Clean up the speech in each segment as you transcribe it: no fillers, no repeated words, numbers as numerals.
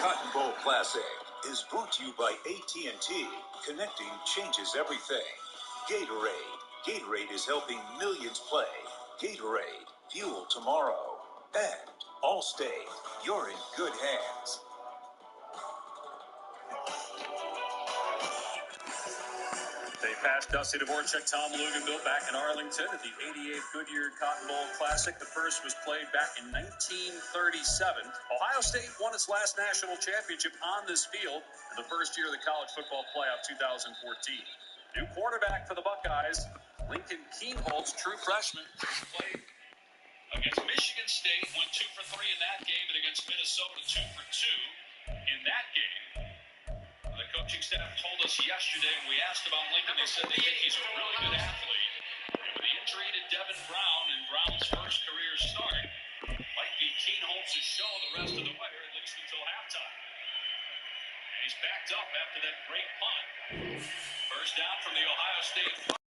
Cotton Bowl Classic is brought to you by AT&T. Connecting changes everything. Gatorade. Gatorade is helping millions play. Gatorade. Fuel tomorrow. And Allstate. You're in good hands. They passed Dusty Dvorak, Tom Luganville back in Arlington at the 88th Goodyear Cotton Bowl Classic. The first was played back in 1937. Ohio State won its last national championship on this field in the first year of the College Football Playoff 2014. New quarterback for the Buckeyes, Lincoln Keenholz, true freshman, played against Michigan State, went 2 for 3 in that game, and against Minnesota, 2 for 2 in that game. The coaching staff told us yesterday when we asked about Lincoln, they said they think he's a really good athlete. And with the injury to Devin Brown and Brown's first career start, might be Keenholz's show the rest of the way, or at least until halftime. And he's backed up after that great punt. First down from the Ohio State.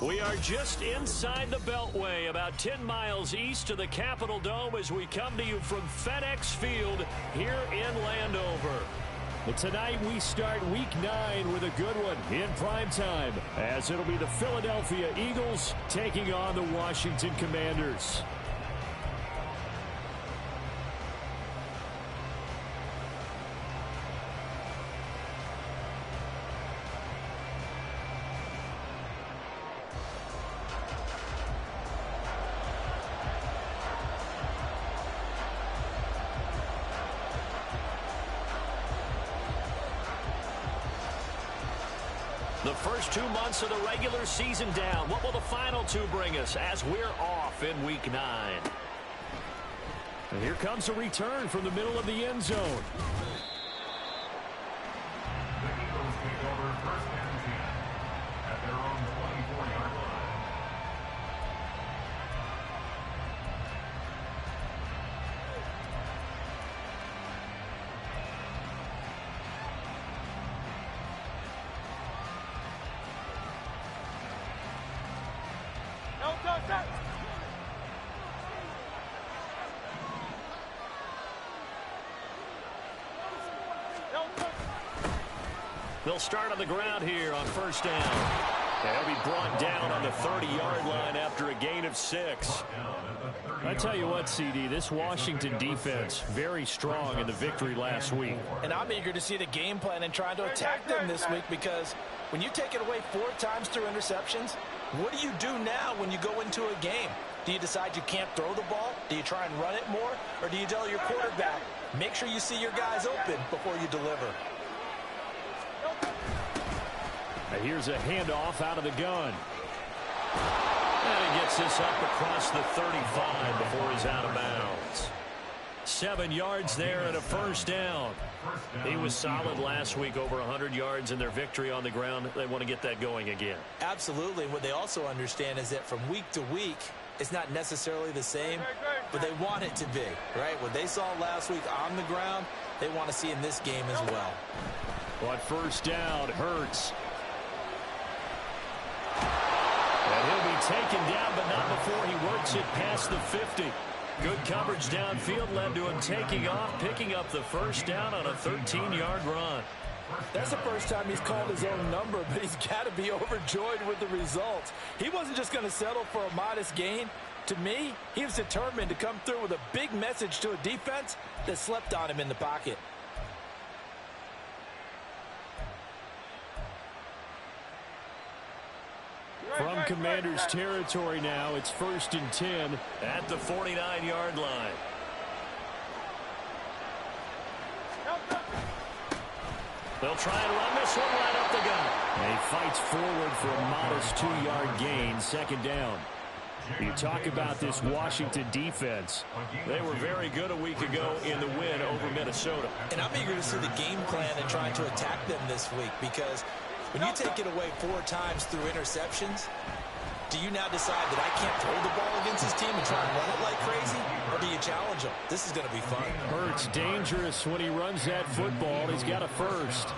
We are just inside the Beltway, about 10 miles east of the Capitol Dome as we come to you from FedEx Field here in Landover. But tonight we start Week 9 with a good one in prime time, as it'll be the Philadelphia Eagles taking on the Washington Commanders. The first 2 months of the regular season down. What will the final 2 bring us as we're off in Week 9? And here comes a return from the middle of the end zone. The Eagles take over first and 10 at their own 24-yard line. They'll start on the ground here on first down. And he'll be brought down on the 30-yard line after a gain of 6. I tell you what, CD, this Washington defense, very strong in the victory last week. And I'm eager to see the game plan and trying to attack them this week, because when you take it away 4 times through interceptions, what do you do now when you go into a game? Do you decide you can't throw the ball? Do you try and run it more? Or do you tell your quarterback, make sure you see your guys open before you deliver? Now here's a handoff out of the gun. And he gets this up across the 35 before he's out of bounds. 7 yards there and a first down. He was solid last week, over 100 yards in their victory on the ground. They want to get that going again. Absolutely. What they also understand is that from week to week, it's not necessarily the same, but they want it to be, right? What they saw last week on the ground, they want to see in this game as well. On first down, Hurts. And he'll be taken down, but not before he works it past the 50. Good coverage downfield led to him taking off, picking up the first down on a 13-yard run. That's the first time he's called his own number, but he's got to be overjoyed with the results. He wasn't just going to settle for a modest gain. To me, he was determined to come through with a big message to a defense that slept on him in the pocket. From Commanders territory now, it's 1st and 10 at the 49-yard line. They'll try and run this one right up the gut. And he fights forward for a modest 2-yard gain, second down. You talk about this Washington defense. They were very good a week ago in the win over Minnesota. And I'm eager to see the game plan and try to attack them this week, because when you take it away 4 times through interceptions, do you now decide that I can't throw the ball against this team and try and run it like crazy? Or do you challenge them? This is going to be fun. Hurts dangerous when he runs that football. He's got a first.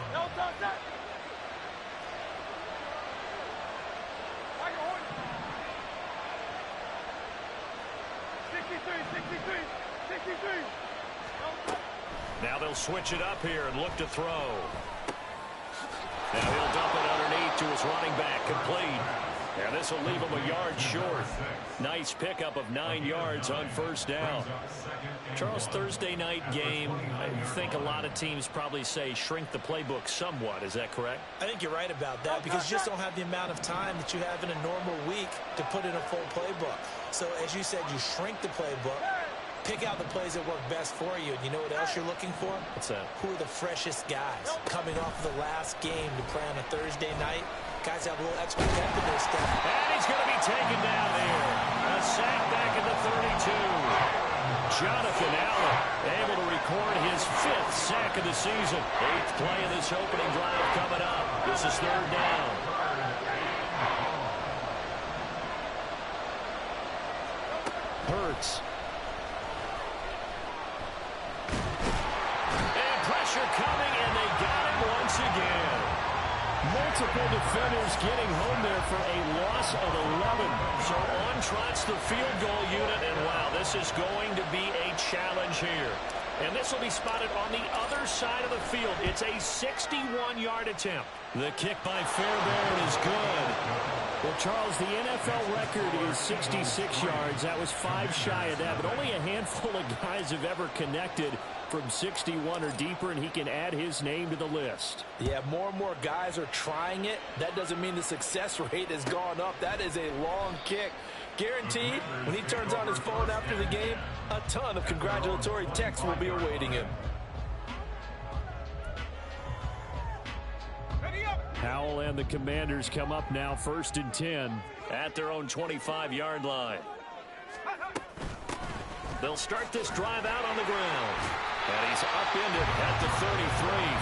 Now they'll switch it up here and look to throw. Now he'll dump it underneath to his running back. Complete. And this will leave him a yard short. Nice pickup of 9 yards on first down. Charles, Thursday night game, I think a lot of teams probably say shrink the playbook somewhat. Is that correct? I think you're right about that, because you just don't have the amount of time that you have in a normal week to put in a full playbook. So as you said, you shrink the playbook, pick out the plays that work best for you. And you know what else you're looking for? What's that? Who are the freshest guys coming off of the last game to play on a Thursday night? Guys have a little extra depth in their step. And he's going to be taken down here. A sack back at the 32. Jonathan Allen able to record his 5th sack of the season. 8th play of this opening drive coming up. This is 3rd down. Hurts. And pressure coming, and they got him once again. Multiple defenders getting home there for a loss of 11. So on trots the field goal unit, and wow, this is going to be a challenge here. And this will be spotted on the other side of the field. It's a 61-yard attempt. The kick by Fairbairn is good. Well, Charles, the NFL record is 66 yards. That was 5 shy of that, but only a handful of guys have ever connected from 61 or deeper, and he can add his name to the list. Yeah, more and more guys are trying it. That doesn't mean the success rate has gone up. That is a long kick. Guaranteed, when he turns on his phone after the game, a ton of congratulatory texts will be awaiting him. Howell and the Commanders come up now 1st and 10 at their own 25-yard line. They'll start this drive out on the ground. And he's upended at the 33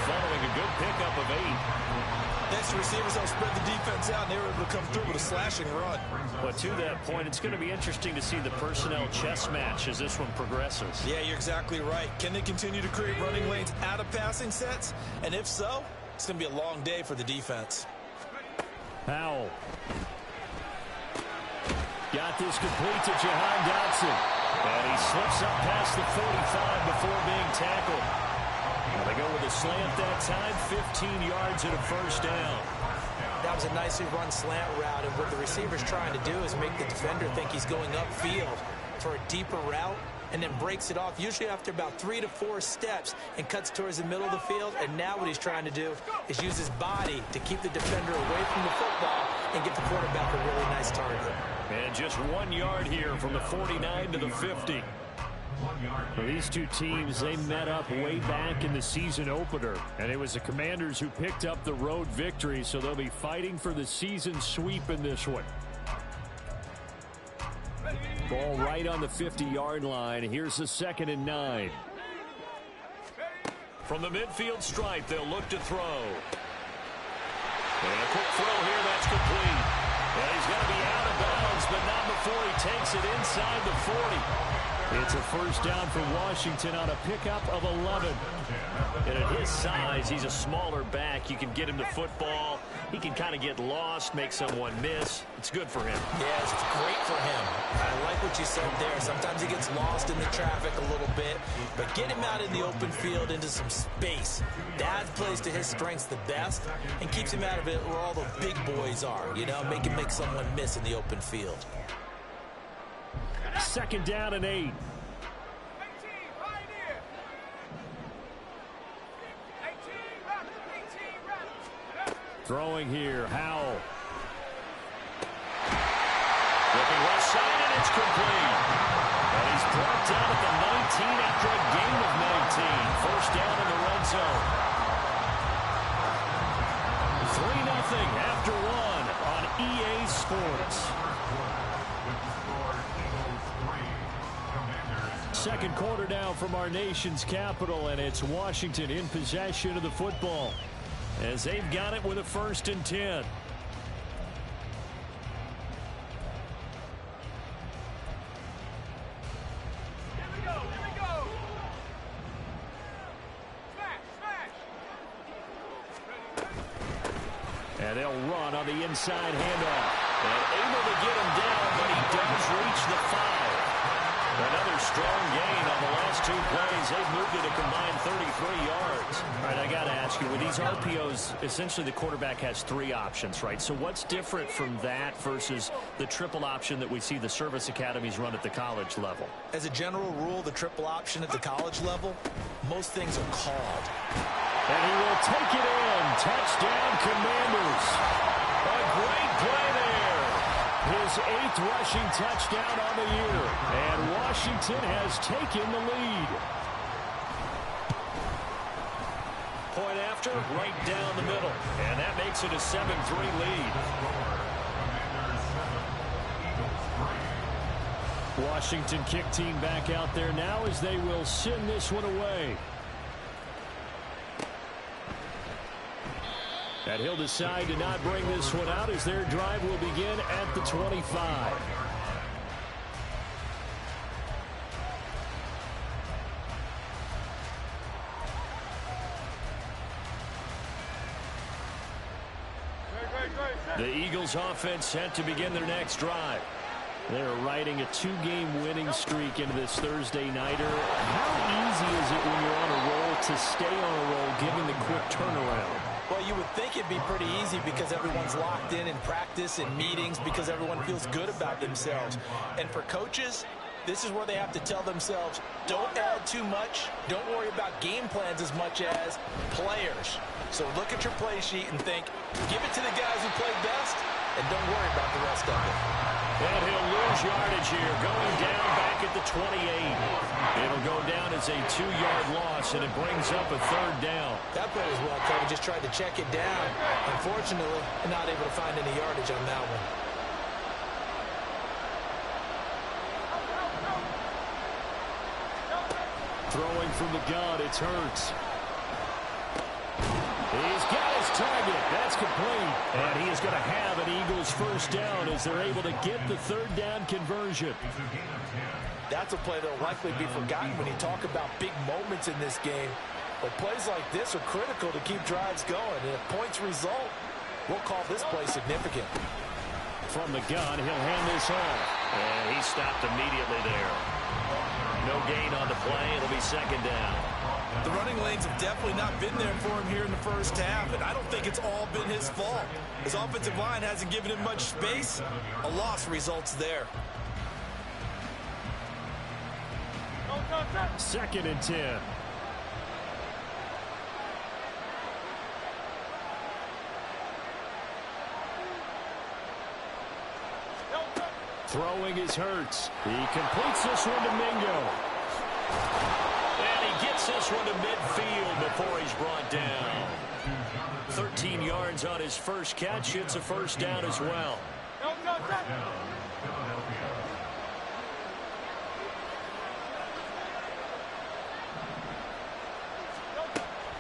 following a good pickup of 8. Next, receivers don't spread the defense out, and they were able to come through with a slashing run. But to that point, it's going to be interesting to see the personnel chess match as this one progresses. Yeah, you're exactly right. Can they continue to create running lanes out of passing sets? And if so, it's going to be a long day for the defense. Howell. Got this complete to Jahan Dotson. And he slips up past the 45 before being tackled. And they go with a slant that time, 15 yards and a first down. That was a nicely run slant route, and what the receiver's trying to do is make the defender think he's going upfield for a deeper route, and then breaks it off, usually after about 3 to 4 steps, and cuts towards the middle of the field. And now what he's trying to do is use his body to keep the defender away from the football and get the quarterback a really nice target. And just 1 yard here from the 49 to the 50. Well, these two teams, they met up way back in the season opener, and it was the Commanders who picked up the road victory, so they'll be fighting for the season sweep in this one. Ball right on the 50-yard line. Here's the 2nd and 9. From the midfield stripe, they'll look to throw. And a quick throw here, that's complete. And he's going to be out of bounds, but not before he takes it inside the 40. It's a first down for Washington on a pickup of 11. And at his size, he's a smaller back. You can get him the football. He can kind of get lost, make someone miss. It's good for him. Yeah, it's great for him. I like what you said there. Sometimes he gets lost in the traffic a little bit, but get him out in the open field into some space. That plays to his strengths the best and keeps him out of it where all the big boys are, you know, make someone miss in the open field. 2nd down and 8. Throwing here, Howell. Looking left side, and it's complete. And he's brought down at the 19 after a gain of 19. First down in the red zone. 3-0 after 1 on EA Sports. second quarter now from our nation's capital, and it's Washington in possession of the football as they've got it with a 1st and 10. And they'll run on the inside handoff. And able to get him down, but he does reach the 5. Another strong gain on the last 2 plays. They've moved it a combined 33 yards. All right, I got to ask you, with these RPOs, essentially the quarterback has 3 options, right? So what's different from that versus the triple option that we see the service academies run at the college level? As a general rule, the triple option at the college level, most things are called. And he will take it in. Touchdown, Commanders. A great play there. His 8th rushing touchdown on the year. And Washington has taken the lead. Point after, right down the middle. And that makes it a 7-3 lead. Washington kick team back out there now as they will send this one away. And he'll decide to not bring this one out as their drive will begin at the 25. The Eagles offense set to begin their next drive. They're riding a 2-game winning streak into this Thursday nighter. How easy is it when you're on a roll to stay on a roll given the quick turnaround? Well, you would think it'd be pretty easy because everyone's locked in practice and meetings because everyone feels good about themselves. And for coaches, this is where they have to tell themselves, don't add too much. Don't worry about game plans as much as players. So look at your play sheet and think, give it to the guys who play best, and don't worry about the rest of it. And he'll lose yardage here, going down back at the 28. It'll go down as a 2-yard loss, and it brings up a 3rd down. That play was well covered, just tried to check it down. Unfortunately, not able to find any yardage on that one. Throwing from the gun, it's Hurts. He's got his target. That's complete. And he is going to have an Eagles 1st down as they're able to get the 3rd down conversion. That's a play that will likely be forgotten when you talk about big moments in this game. But plays like this are critical to keep drives going. And if points result, we'll call this play significant. From the gun, he'll hand this off. And he stopped immediately there. No gain on the play. It'll be 2nd down. The running lanes have definitely not been there for him here in the first half, and I don't think it's all been his fault. His offensive line hasn't given him much space. A loss results there. 2nd and 10. Throwing is Hurts. He completes this one to Mingo. And he gets this one to midfield before he's brought down. 13 yards on his first catch. It's a 1st down as well.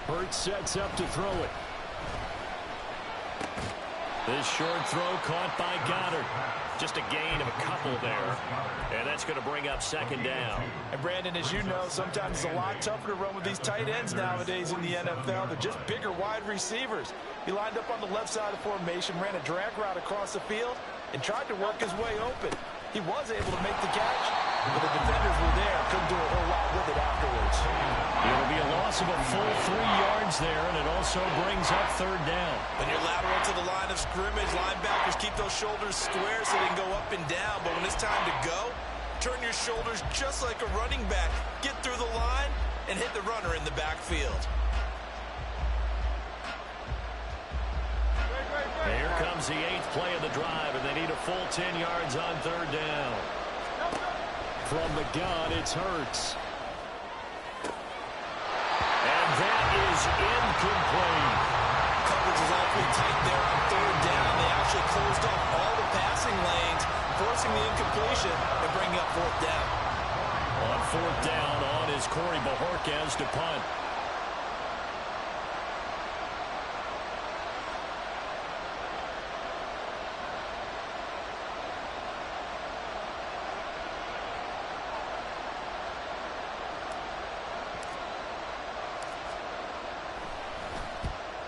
Hurts sets up to throw it. This short throw caught by Goddard. Just a gain of a couple there. And that's going to bring up 2nd down. And Brandon, as you know, sometimes it's a lot tougher to run with these tight ends nowadays in the NFL. They're just bigger wide receivers. He lined up on the left side of the formation, ran a drag route across the field, and tried to work his way open. He was able to make the catch, but the defenders were there. Couldn't do a whole lot with it afterwards. It'll be a loss of a full 3 yards there, and it also brings up 3rd down. When you're lateral to the line of scrimmage, linebackers keep those shoulders square so they can go up and down. But when it's time to go, turn your shoulders just like a running back. Get through the line and hit the runner in the backfield. Here comes the 8th play of the drive, and they need a full 10 yards on 3rd down. From the gun, it's Hurts. And that is incomplete. Coverage is awfully tight there on 3rd down. They actually closed off all the passing lanes, forcing the incompletion and bringing up 4th down. On fourth down, on is Corey Bajorquez to punt.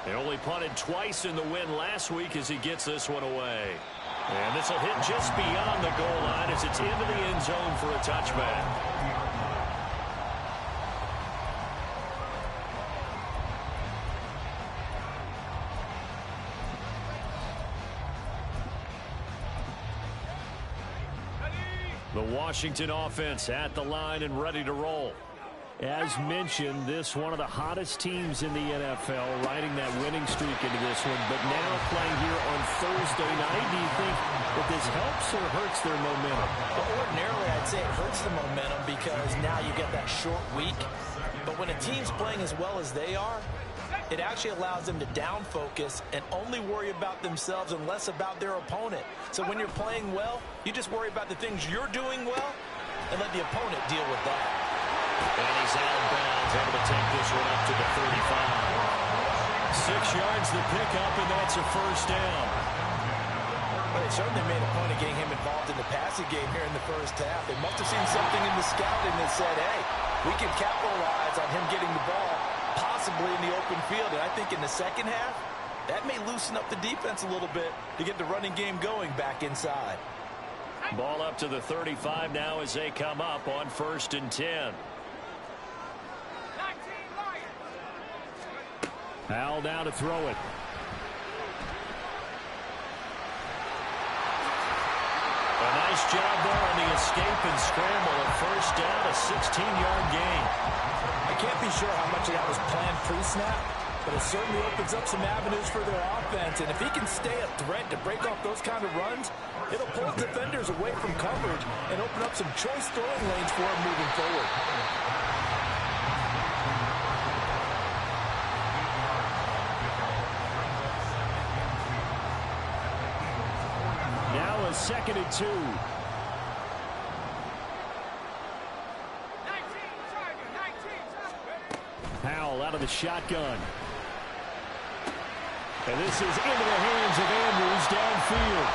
They only punted twice in the win last week as he gets this one away. And this will hit just beyond the goal line as it's into the end zone for a touchback. The Washington offense at the line and ready to roll. As mentioned, this one of the hottest teams in the NFL, riding that winning streak into this one, but now playing here on Thursday night. Do you think that this helps or hurts their momentum? Well, ordinarily, I'd say it hurts the momentum because now you get that short week. But when a team's playing as well as they are, it actually allows them to down focus and only worry about themselves and less about their opponent. So when you're playing well, you just worry about the things you're doing well and let the opponent deal with that. And he's out of bounds, able to take this one up to the 35. 6 yards the pickup, and that's a first down. Well, they certainly made a point of getting him involved in the passing game here in the first half. They must have seen something in the scouting that said, hey, we can capitalize on him getting the ball, possibly in the open field. And I think in the second half, that may loosen up the defense a little bit to get the running game going back inside. Ball up to the 35 now as they come up on 1st and 10. Howell down to throw it. A nice job there on the escape and scramble. A first down, a 16-yard gain. I can't be sure how much of that was planned pre-snap, but it certainly opens up some avenues for their offense. And if he can stay a threat to break off those kind of runs, it'll pull defenders away from coverage and open up some choice throwing lanes for him moving forward. Now a 2nd and 2. Howell out of the shotgun. And this is into the hands of Andrews downfield.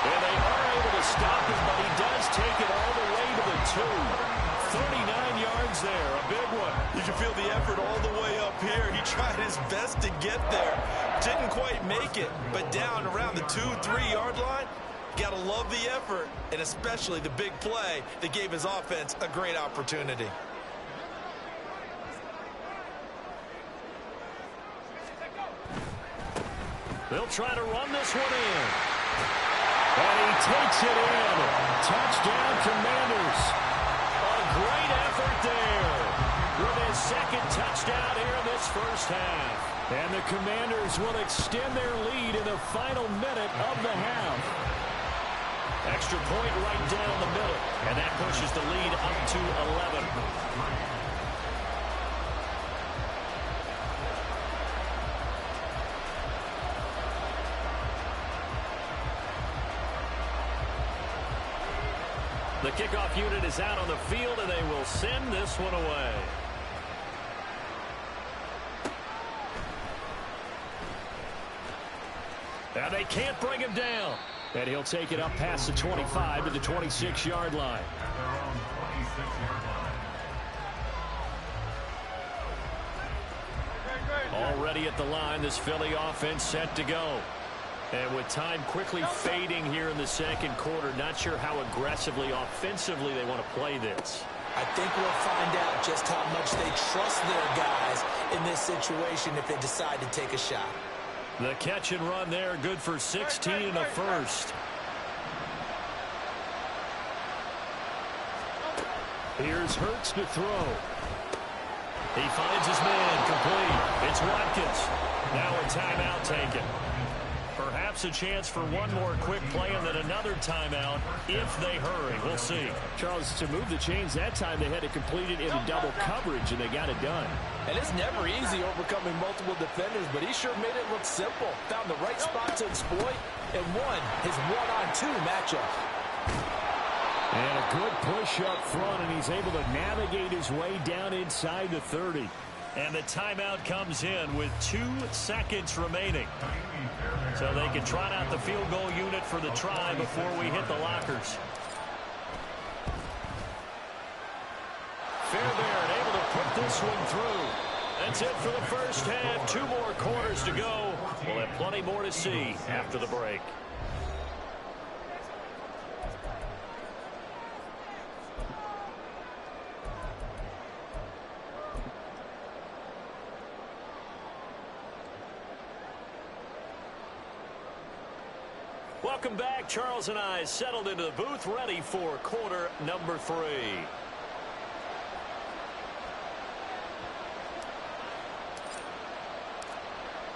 And they are able to stop him, but he does take it all the way to the 2. 39 yards there, a big one. You can feel the effort all the way up here. He tried his best to get there. Didn't quite make it, but down around the 2-3 yard line, gotta love the effort, and especially the big play that gave his offense a great opportunity. They'll try to run this one in. And he takes it in. Touchdown, Commanders. A great effort there with his 2nd touchdown here in this first half. And the Commanders will extend their lead in the final minute of the half. Extra point right down the middle. And that pushes the lead up to 11. The kickoff unit is out on the field, and they will send this one away. And they can't bring him down. And he'll take it up past the 25 to the 26-yard line. Already at the line, this Philly offense set to go. And with time quickly fading here in the 2nd quarter, not sure how aggressively, offensively they want to play this. I think we'll find out just how much they trust their guys in this situation if they decide to take a shot. The catch and run there, good for 16 and a first. Here's Hurts to throw. He finds his man, complete. It's Watkins. Now a timeout taken. Perhaps a chance for one more quick play and then another timeout if they hurry. We'll see. Charles, to move the chains that time, they had to complete it into double coverage, and they got it done. And it's never easy overcoming multiple defenders, but he sure made it look simple. Found the right spot to exploit and won his one-on-two matchup. And a good push up front, and he's able to navigate his way down inside the 30. And the timeout comes in with 2 seconds remaining. So they can trot out the field goal unit for the try before we hit the lockers. Fairbairn able to put this one through. That's it for the first half. 2 more quarters to go. We'll have plenty more to see after the break. Welcome back. Charles and I settled into the booth, ready for quarter number 3.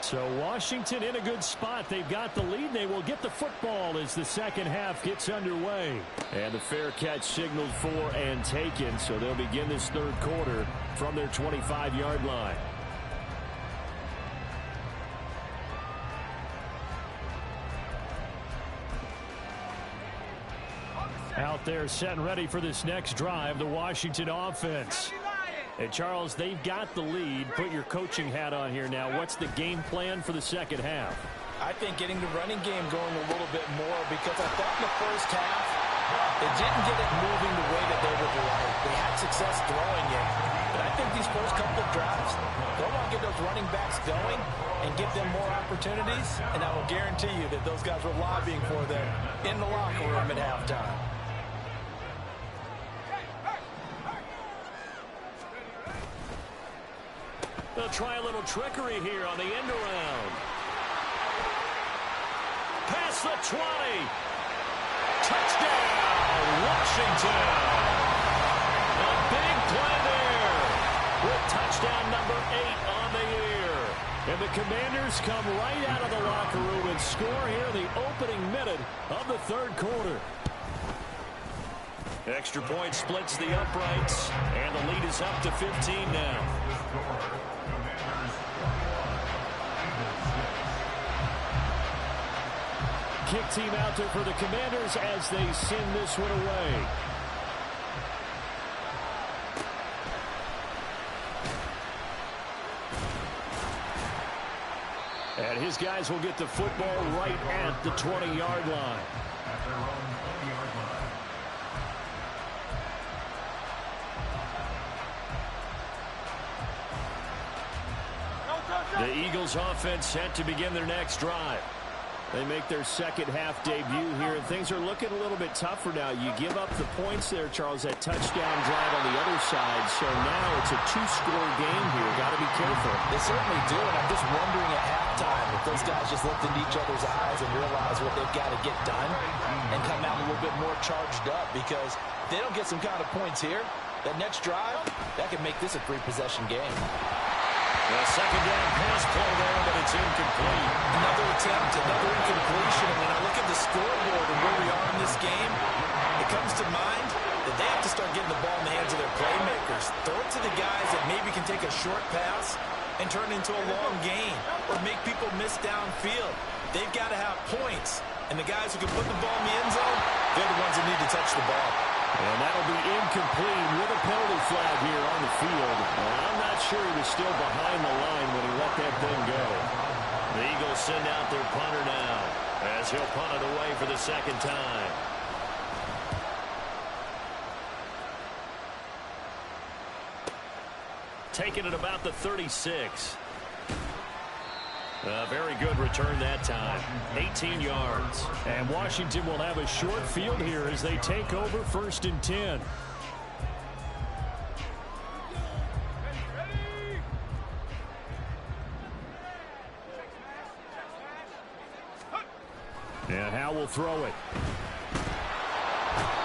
So Washington in a good spot. They've got the lead. They will get the football as the second half gets underway. And the fair catch signaled for and taken. So they'll begin this third quarter from their 25-yard line. Out there set and ready for this next drive, the Washington offense. And Charles, they've got the lead. Put your coaching hat on here now. What's the game plan for the second half? I think getting the running game going a little bit more, because I thought in the first half they didn't get it moving the way that they would like. They had success throwing it. But I think these first couple of drives, they'll want to get those running backs going and give them more opportunities. And I will guarantee you that those guys were lobbying for them in the locker room at halftime. They'll try a little trickery here on the end around. Past the 20. Touchdown, Washington. A big play there with touchdown number 8 on the year. And the Commanders come right out of the locker room and score here in the opening minute of the third quarter. Extra point splits the uprights, and the lead is up to 15 now. Kick team out there for the Commanders as they send this one away. And his guys will get the football right at the 20-yard line. At their own 20-yard line. The Eagles offense set to begin their next drive. They make their second half debut here, and things are looking a little bit tougher now. You give up the points there, Charles, that touchdown drive on the other side. So now it's a 2-score game here. Got to be careful. They certainly do, and I'm just wondering at halftime if those guys just looked into each other's eyes and realize what they've got to get done and come out a little bit more charged up, because if they don't get some kind of points here, that next drive, that could make this a 3-possession game. A second down pass play there, but it's incomplete. Another attempt, another incompletion. And when I look at the scoreboard and where we are in this game, it comes to mind that they have to start getting the ball in the hands of their playmakers. Throw it to the guys that maybe can take a short pass and turn it into a long gain or make people miss downfield. They've got to have points. And the guys who can put the ball in the end zone, they're the ones that need to touch the ball. And that'll be incomplete with a penalty flag here on the field. And I'm not sure he was still behind the line when he let that thing go. The Eagles send out their punter now as he'll punt it away for the second time. Taking it about the 36. A very good return that time. 18 yards. And Washington will have a short field here as they take over 1st and 10. And Howe will throw it.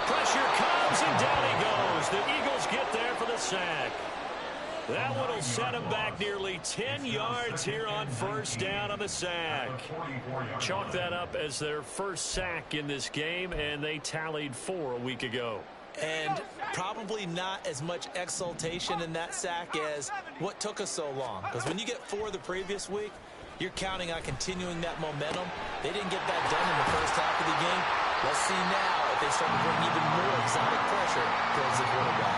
Pressure comes, and down he goes. The Eagles get there for the sack. That one will set him back nearly 10 yards here on 1st down on the sack. Chalk that up as their first sack in this game, and they tallied 4 a week ago. And probably not as much exultation in that sack as what took us so long. Because when you get 4 the previous week, you're counting on continuing that momentum. They didn't get that done in the first half of the game. Let's see now if they start to bring even more exotic pressure towards the quarterback.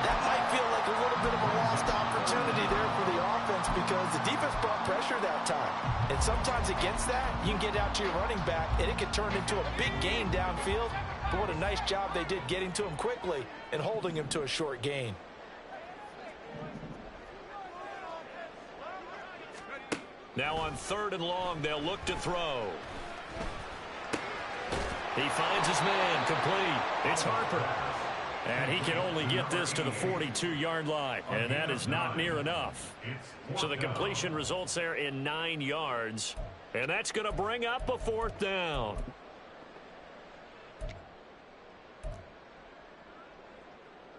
That might feel like a little bit of a lost opportunity there for the offense because the defense brought pressure that time. And sometimes against that, you can get out to your running back, and it can turn into a big gain downfield. But what a nice job they did getting to him quickly and holding him to a short gain. Now on 3rd and long, they'll look to throw. He finds his man, complete. It's Harper. And he can only get this to the 42-yard line, and that is not near enough. So the completion results there in 9 yards, and that's going to bring up a 4th down.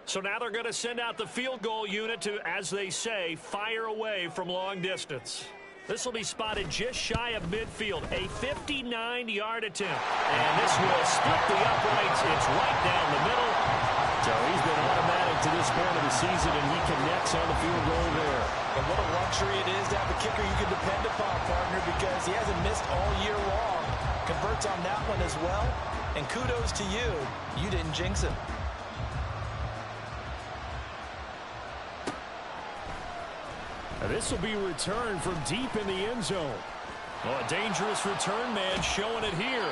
So now they're going to send out the field goal unit to, as they say, fire away from long distance. This will be spotted just shy of midfield, a 59-yard attempt. And this will split the uprights. It's right down the middle. So he's been automatic to this point of the season, and he connects on the field goal there. And what a luxury it is to have a kicker you can depend upon, partner, because he hasn't missed all year long. Converts on that one as well. And kudos to you. You didn't jinx him. This will be returned from deep in the end zone. Oh, a dangerous return man showing it here.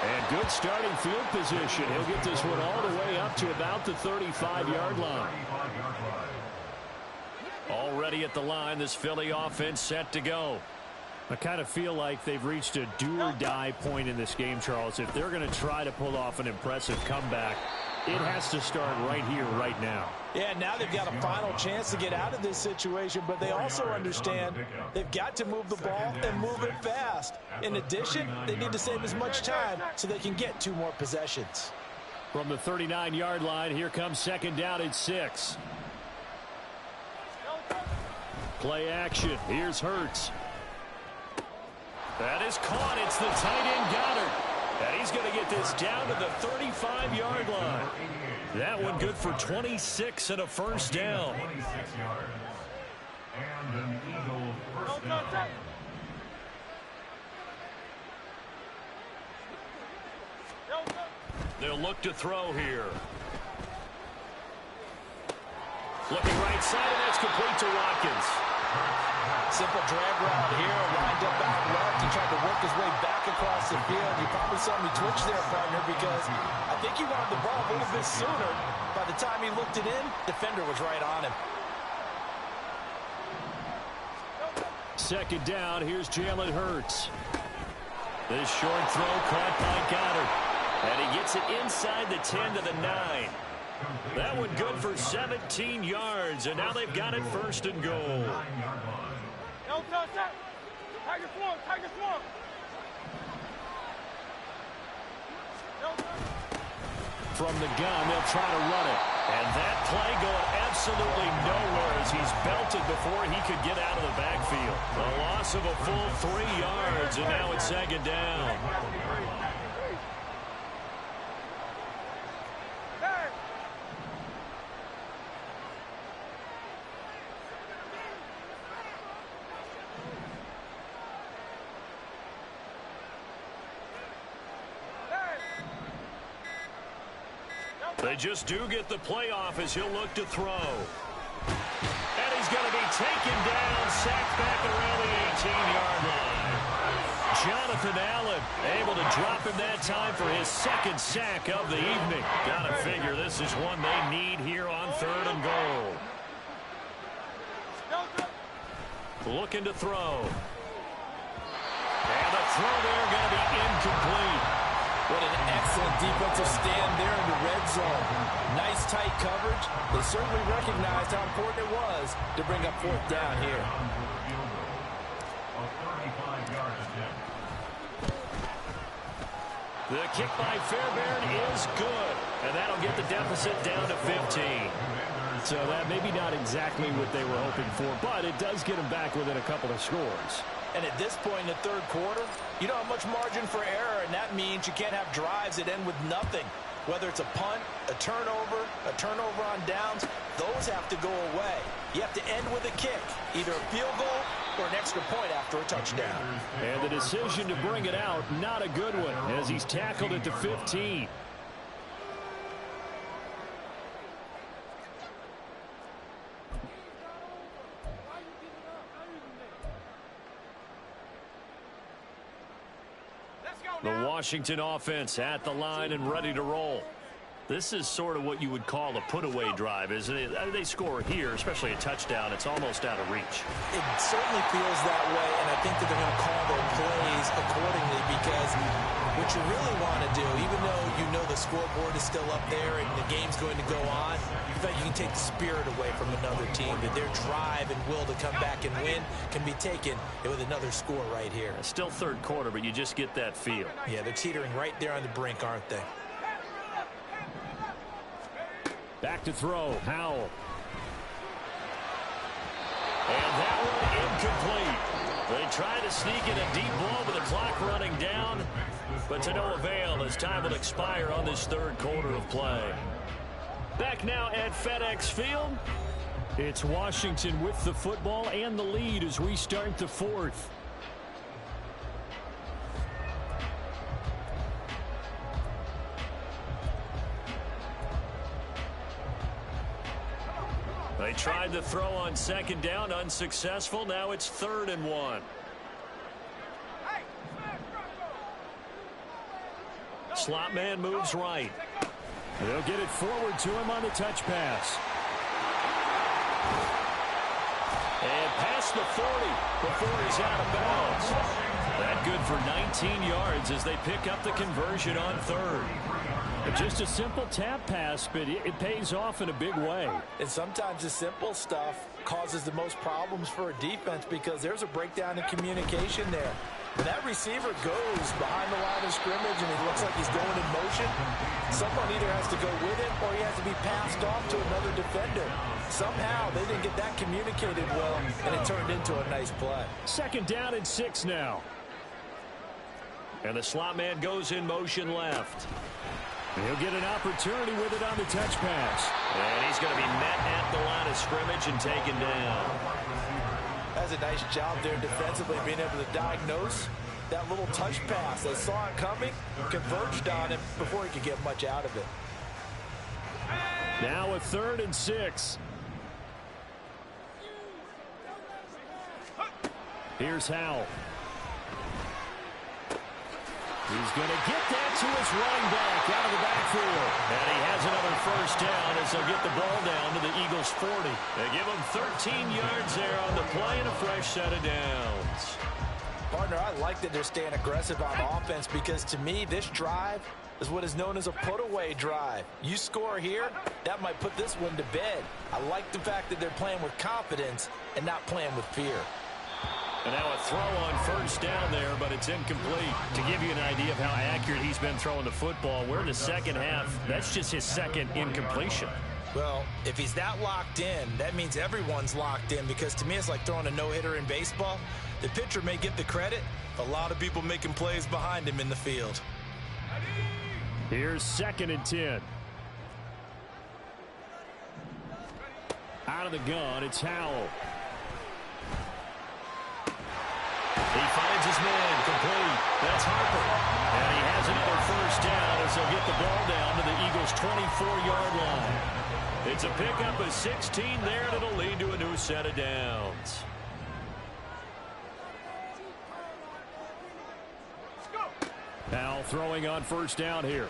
And good starting field position. He'll get this one all the way up to about the 35-yard line. Already at the line, this Philly offense set to go. I kind of feel like they've reached a do-or-die point in this game, Charles. If they're going to try to pull off an impressive comeback, it has to start right here, right now. Yeah, now they've got a final chance to get out of this situation, but they also understand they've got to move the ball and move it fast. In addition, they need to save as much time so they can get 2 more possessions. From the 39-yard line, here comes 2nd down and 6. Play action. Here's Hurts. That is caught. It's the tight end Goddard. And he's going to get this down to the 35-yard line. That one good for 26 and a 1st down. 26 yards. And an Eagle 1st down. They'll look to throw here. Looking right side, and that's complete to Watkins. Simple drag route here, lined up out left. He tried to work his way back across the field. You probably saw me twitch there, partner, because I think he wanted the ball a little bit sooner. By the time he looked it in, defender was right on him. 2nd down, here's Jalen Hurts. This short throw caught by Goddard. And he gets it inside the 10 to the 9. That one good for 17 yards, and now they've got it 1st and goal. From the gun, they'll try to run it. And that play going absolutely nowhere as he's belted before he could get out of the backfield. A loss of a full 3 yards, and now it's 2nd down. They just do get the playoff as he'll look to throw. And he's going to be taken down, sacked back around the 18-yard line. Jonathan Allen able to drop him that time for his 2nd sack of the evening. Got to figure this is one they need here on 3rd and goal. Looking to throw. And the throw there going to be incomplete. What an excellent defensive stand there in the red zone. Nice tight coverage. They certainly recognized how important it was to bring up 4th down here. The kick by Fairbairn is good, and that'll get the deficit down to 15. So that maybe not exactly what they were hoping for, but it does get them back within a couple of scores. And at this point in the 3rd quarter, you don't have much margin for error, and that means you can't have drives that end with nothing. Whether it's a punt, a turnover on downs, those have to go away. You have to end with a kick, either a field goal or an extra point after a touchdown. And the decision to bring it out, not a good one, as he's tackled at the 15. The Washington offense at the line and ready to roll. This is sort of what you would call a put-away drive, isn't it? They score here, especially a touchdown. It's almost out of reach. It certainly feels that way, and I think that they're going to call their plays accordingly, because what you really want to do, even though you know the scoreboard is still up there and the game's going to go on, you feel like you can take the spirit away from another team, that their drive and will to come back and win can be taken with another score right here. It's still third quarter, but you just get that feel. Yeah, they're teetering right there on the brink, aren't they? Back to throw, Howell. And that one incomplete. They try to sneak in a deep ball with the clock running down, but to no avail as time will expire on this third quarter of play. Back now at FedEx Field. It's Washington with the football and the lead as we start the fourth. They tried the throw on second down, unsuccessful. Now it's 3rd and 1. Slot man moves right. They'll get it forward to him on the touch pass. And past the 40 before he's out of bounds. That good for 19 yards as they pick up the conversion on 3rd. Just a simple tap pass, but it pays off in a big way. And sometimes the simple stuff causes the most problems for a defense, because there's a breakdown in communication there. When that receiver goes behind the line of scrimmage and it looks like he's going in motion, someone either has to go with him or he has to be passed off to another defender. Somehow they didn't get that communicated well, and it turned into a nice play. 2nd down and 6 now. And the slot man goes in motion left. He'll get an opportunity with it on the touch pass. And he's going to be met at the line of scrimmage and taken down. That's a nice job there defensively, being able to diagnose that little touch pass. They saw it coming, converged on him before he could get much out of it. Now a 3rd and 6. Here's Howell. He's going to get that to his running back out of the backfield. And he has another 1st down as they'll get the ball down to the Eagles' 40. They give him 13 yards there on the play and a fresh set of downs. Partner, I like that they're staying aggressive on offense, because to me, this drive is what is known as a put-away drive. You score here, that might put this one to bed. I like the fact that they're playing with confidence and not playing with fear. And now a throw on 1st down there, but it's incomplete. To give you an idea of how accurate he's been throwing the football, we're in the second half. That's just his 2nd incompletion. Well, if he's that locked in, that means everyone's locked in, because to me it's like throwing a no-hitter in baseball. The pitcher may get the credit, a lot of people making plays behind him in the field. Here's 2nd and 10. Out of the gun, it's Howell. He finds his man, complete. That's Harper. And he has another 1st down as they'll get the ball down to the Eagles' 24-yard line. It's a pickup of 16 there, and it'll lead to a new set of downs. Now throwing on 1st down here.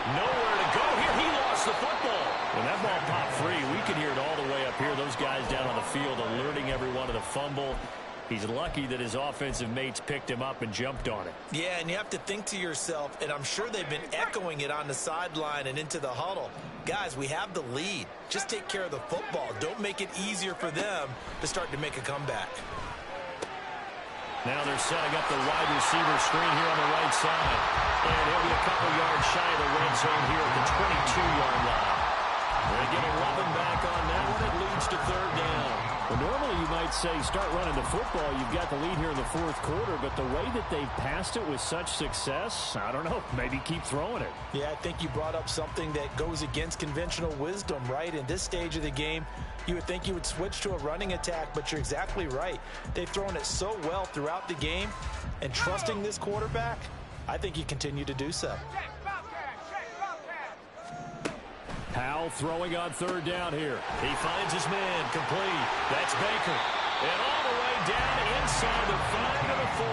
Nowhere to go here. He lost the football. When that ball popped free, we can hear it all the way up here. Those guys down on the field alerting everyone to the fumble. He's lucky that his offensive mates picked him up and jumped on it. Yeah, and you have to think to yourself, and I'm sure they've been echoing it on the sideline and into the huddle. Guys, we have the lead. Just take care of the football. Don't make it easier for them to start to make a comeback. Now they're setting up the wide receiver screen here on the right side. And he'll be a couple yards shy of the red zone here at the 22-yard line. They get 11 back on that one. It leads to 3rd down. Well, normally you might say start running the football. You've got the lead here in the fourth quarter, but the way that they've passed it with such success, I don't know, maybe keep throwing it. Yeah, I think you brought up something that goes against conventional wisdom, right? In this stage of the game, you would think you would switch to a running attack, but you're exactly right. They've thrown it so well throughout the game, and trusting this quarterback, I think you continue to do so. Howell throwing on third down here. He finds his man, complete. That's Baker. And all the way down inside the 5 to the 4.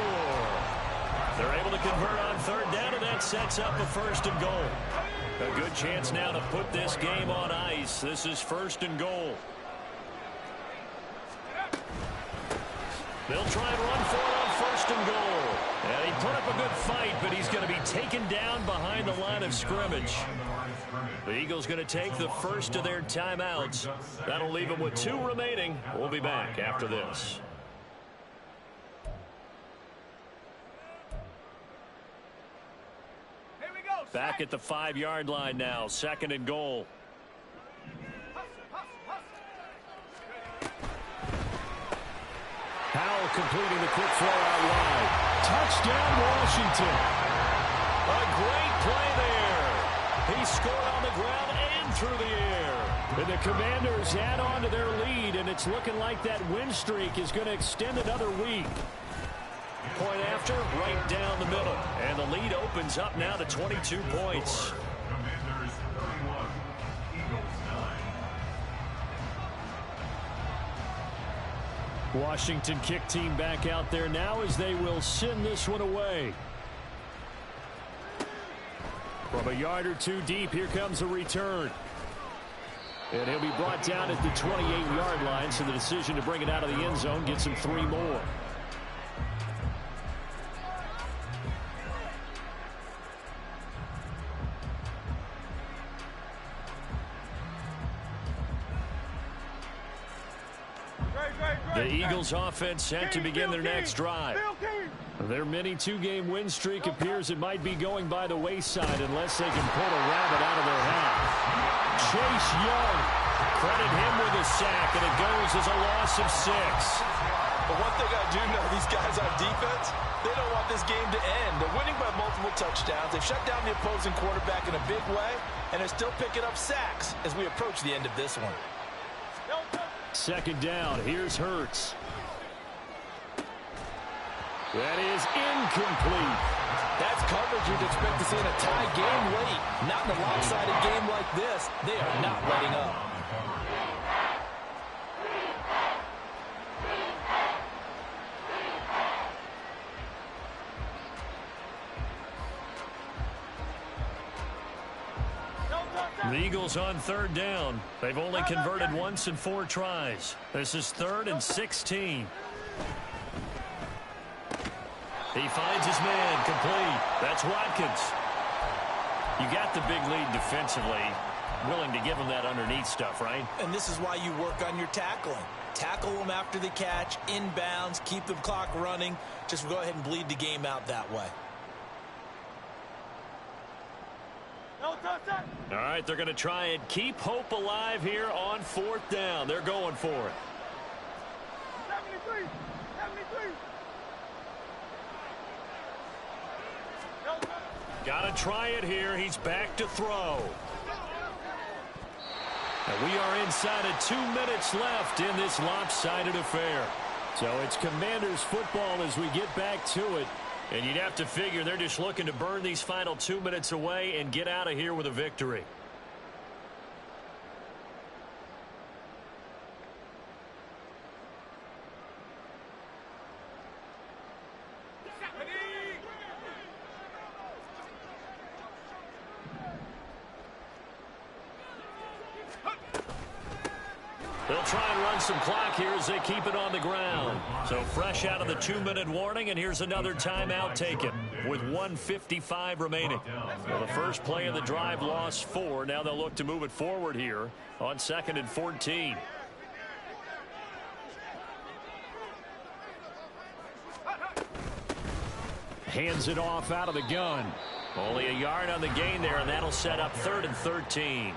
They're able to convert on third down, and that sets up a first and goal. A good chance now to put this game on ice. This is first and goal. They'll try and run for it on first and goal. And he put up a good fight, but he's going to be taken down behind the line of scrimmage. The Eagles going to take the first of their timeouts. That'll leave them with 2 remaining. We'll be back after this. Back at the 5-yard line now. Second and goal. Howell completing the quick throw out wide. Touchdown, Washington. A great play there. He scored on the ground and through the air. And the Commanders add on to their lead, and it's looking like that win streak is going to extend another week. Point after, right down the middle. And the lead opens up now to 22 points. Commanders 31, Eagles 9. Washington kick team back out there now as they will send this one away. From a yard or 2 deep, here comes a return. And he'll be brought down at the 28-yard line, so the decision to bring it out of the end zone gets him 3 more. The Eagles offense set to begin their next drive. Their mini 2-game win streak appears it might be going by the wayside unless they can pull a rabbit out of their hat. Chase Young, credit him with a sack, and it goes as a loss of 6. But one thing I do know, these guys on defense, they don't want this game to end. They're winning by multiple touchdowns. They've shut down the opposing quarterback in a big way, and they're still picking up sacks as we approach the end of this one. Second down. Here's Hurts. That is incomplete. That's coverage you'd expect to see in a tie game late. Not in a lopsided game like this. They are not letting up. The Eagles on third down. They've only converted once in 4 tries. This is 3rd and 16. He finds his man, complete. That's Watkins. You got the big lead defensively. Willing to give him that underneath stuff, right? And this is why you work on your tackling. Tackle them after the catch, inbounds, keep the clock running. Just go ahead and bleed the game out that way. All right, they're going to try and keep hope alive here on 4th down. They're going for it. 73. Got to try it here. He's back to throw. And we are inside of 2 minutes left in this lopsided affair. So it's Commanders football as we get back to it. And you'd have to figure they're just looking to burn these final 2 minutes away and get out of here with a victory. They'll try and run some clock here as they keep it on the ground. So fresh out of the 2-minute warning, and here's another timeout taken with 1:55 remaining. Well, the first play of the drive lost 4. Now they'll look to move it forward here on 2nd and 14. Hands it off out of the gun. Only a yard on the gain there, and that'll set up 3rd and 13.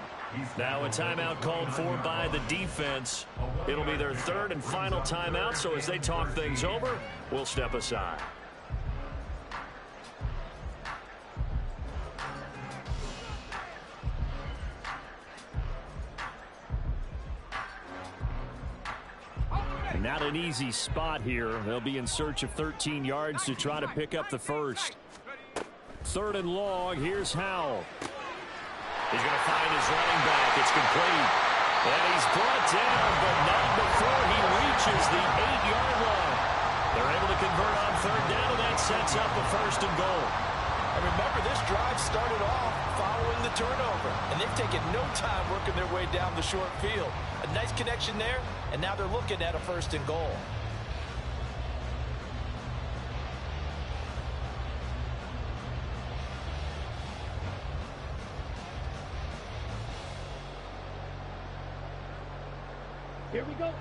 Now a timeout called for by the defense. It'll be their third and final timeout, so as they talk things over, we'll step aside. Not an easy spot here. They'll be in search of 13 yards to try to pick up the first. Third and long. Here's Howell. He's going to find his running back. It's complete. And he's brought down, but not before he reaches the 8-yard line. They're able to convert on third down, and that sets up a first and goal. And remember, this drive started off following the turnover, and they've taken no time working their way down the short field. A nice connection there, and now they're looking at a first and goal. Here we go.